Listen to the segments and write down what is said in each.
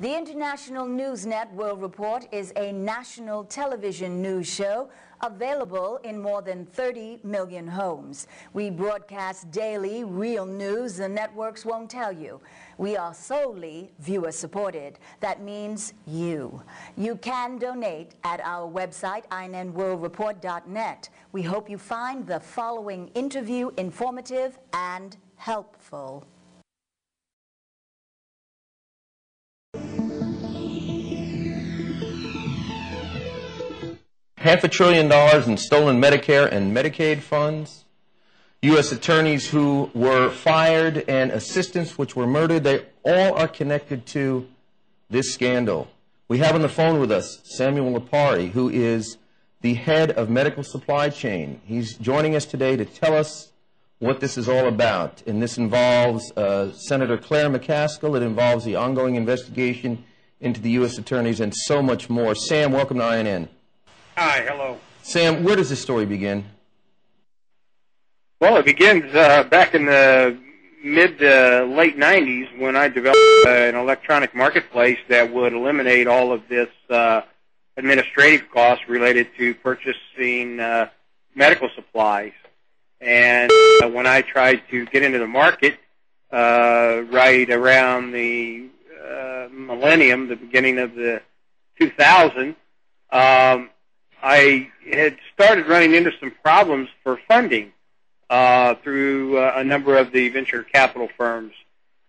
The International Newsnet World Report is a national television news show available in more than 30 million homes. We broadcast daily real news the networks won't tell you. We are solely viewer-supported. That means you. You can donate at our website, inenworldreport.net. We hope you find the following interview informative and helpful. $500 billion in stolen Medicare and Medicaid funds, U.S. attorneys who were fired, and assistants which were murdered. They all are connected to this scandal. We have on the phone with us Samuel Lipari, who is the head of medical supply chain. He's joining us today to tell us what this is all about. And this involves Senator Claire McCaskill. It involves the ongoing investigation into the U.S. attorneys and so much more. Sam, welcome to INN. Hi, hello. Sam, where does this story begin? Well, it begins back in the mid to late 90s when I developed an electronic marketplace that would eliminate all of this administrative costs related to purchasing medical supplies. And when I tried to get into the market right around the millennium, the beginning of the 2000s, I had started running into some problems for funding through a number of the venture capital firms.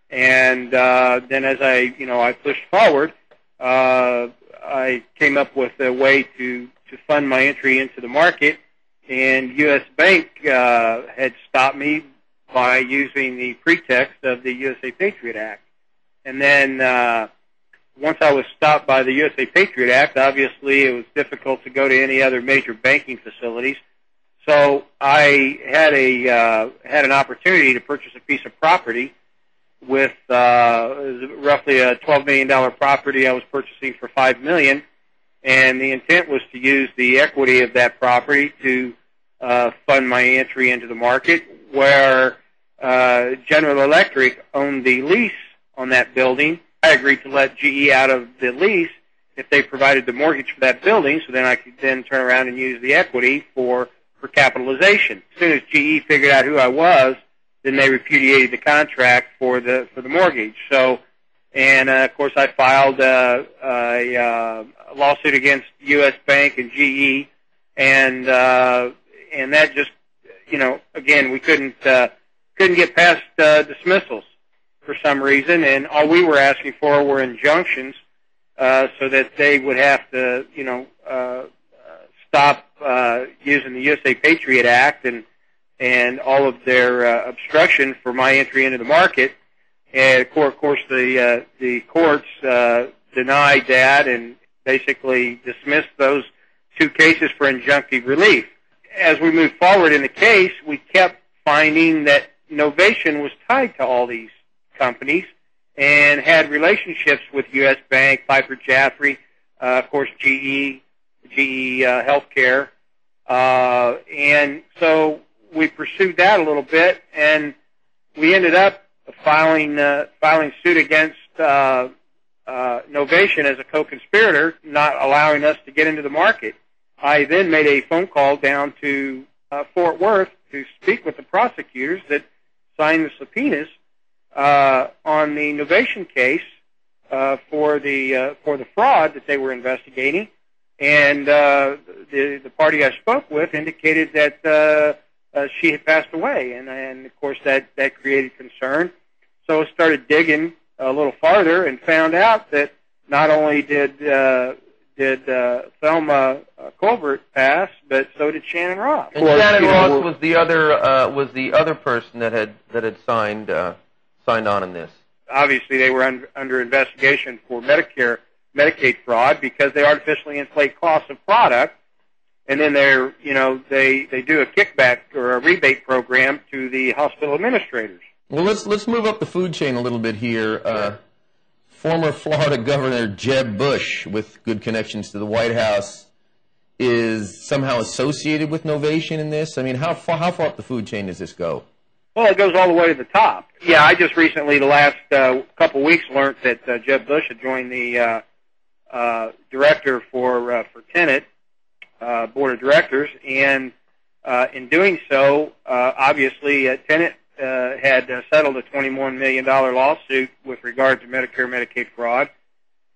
And then as I pushed forward, I came up with a way to fund my entry into the market, and U.S. Bank had stopped me by using the pretext of the USA Patriot Act. And then once I was stopped by the USA Patriot Act, obviously it was difficult to go to any other major banking facilities. So I had an opportunity to purchase a piece of property with roughly a $12 million property I was purchasing for $5 million, and the intent was to use the equity of that property to fund my entry into the market, where General Electric owned the lease on that building. I agreed to let GE out of the lease if they provided the mortgage for that building, so then I could then turn around and use the equity for capitalization. As soon as GE figured out who I was, then they repudiated the contract for the mortgage. So, and of course, I filed a lawsuit against U.S. Bank and GE, and that just, again, we couldn't get past dismissals for some reason, and all we were asking for were injunctions so that they would have to, stop using the USA Patriot Act and all of their obstruction for my entry into the market. And of course, the courts denied that and basically dismissed those two cases for injunctive relief. As we moved forward in the case, we kept finding that Novation was tied to all these companies and had relationships with U.S. Bank, Piper Jaffray, of course GE Healthcare, and so we pursued that a little bit, and we ended up filing suit against Novation as a co-conspirator, not allowing us to get into the market. I then made a phone call down to Fort Worth to speak with the prosecutors that signed the subpoenas on the Novation case for the fraud that they were investigating, and the party I spoke with indicated that she had passed away, and of course that created concern. So I started digging a little farther and found out that not only did Thelma Colbert pass, but so did Shannon Ross. And Shannon Ross was the other person that had signed on in this. Obviously, they were under investigation for Medicaid fraud because they artificially inflate costs of product, and then they do a kickback or a rebate program to the hospital administrators. Well, let's move up the food chain a little bit here. Sure. Former Florida Governor Jeb Bush, with good connections to the White House, is somehow associated with Novation in this. I mean, how far up the food chain does this go? Well, it goes all the way to the top. Yeah, I just recently, the last couple weeks, learned that Jeb Bush had joined the director for Tenet board of directors, and in doing so, obviously, Tenet had settled a $21 million lawsuit with regard to Medicare Medicaid fraud,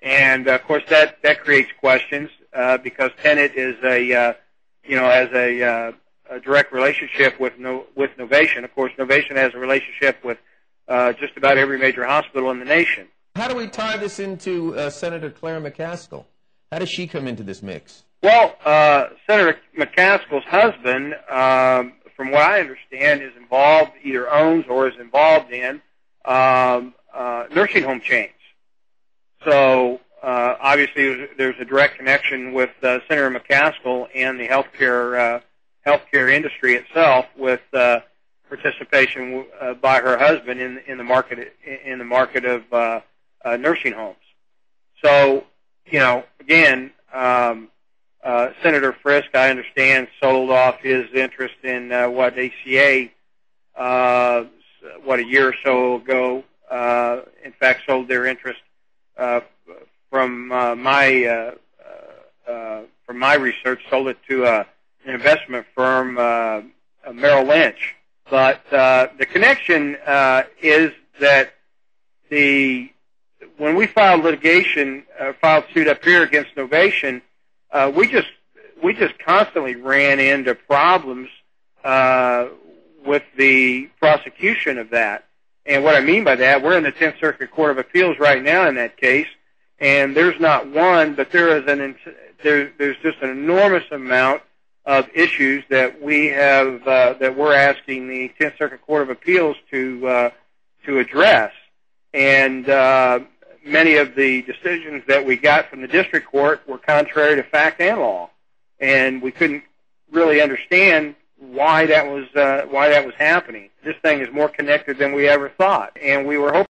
and of course that creates questions because Tenet is has a direct relationship with Novation. Of course, Novation has a relationship with just about every major hospital in the nation. How do we tie this into Senator Claire McCaskill? How does she come into this mix? Well, Senator McCaskill's husband, from what I understand, is involved, either owns or is involved in nursing home chains. So obviously there's a direct connection with Senator McCaskill and the healthcare industry itself, with participation by her husband in the market of nursing homes. So, again, Senator Frisk, I understand, sold off his interest in ACA a year or so ago. In fact, sold their interest from my research, sold it to an investment firm, Merrill Lynch. But the connection is that when we filed suit up here against Novation, we just constantly ran into problems with the prosecution of that. And what I mean by that, we're in the 10th Circuit Court of Appeals right now in that case, and there's not one, but there's just an enormous amount of issues that we have that we're asking the 10th Circuit Court of Appeals to address. And many of the decisions that we got from the district court were contrary to fact and law, and we couldn't really understand why that was happening. This thing is more connected than we ever thought, and we were hoping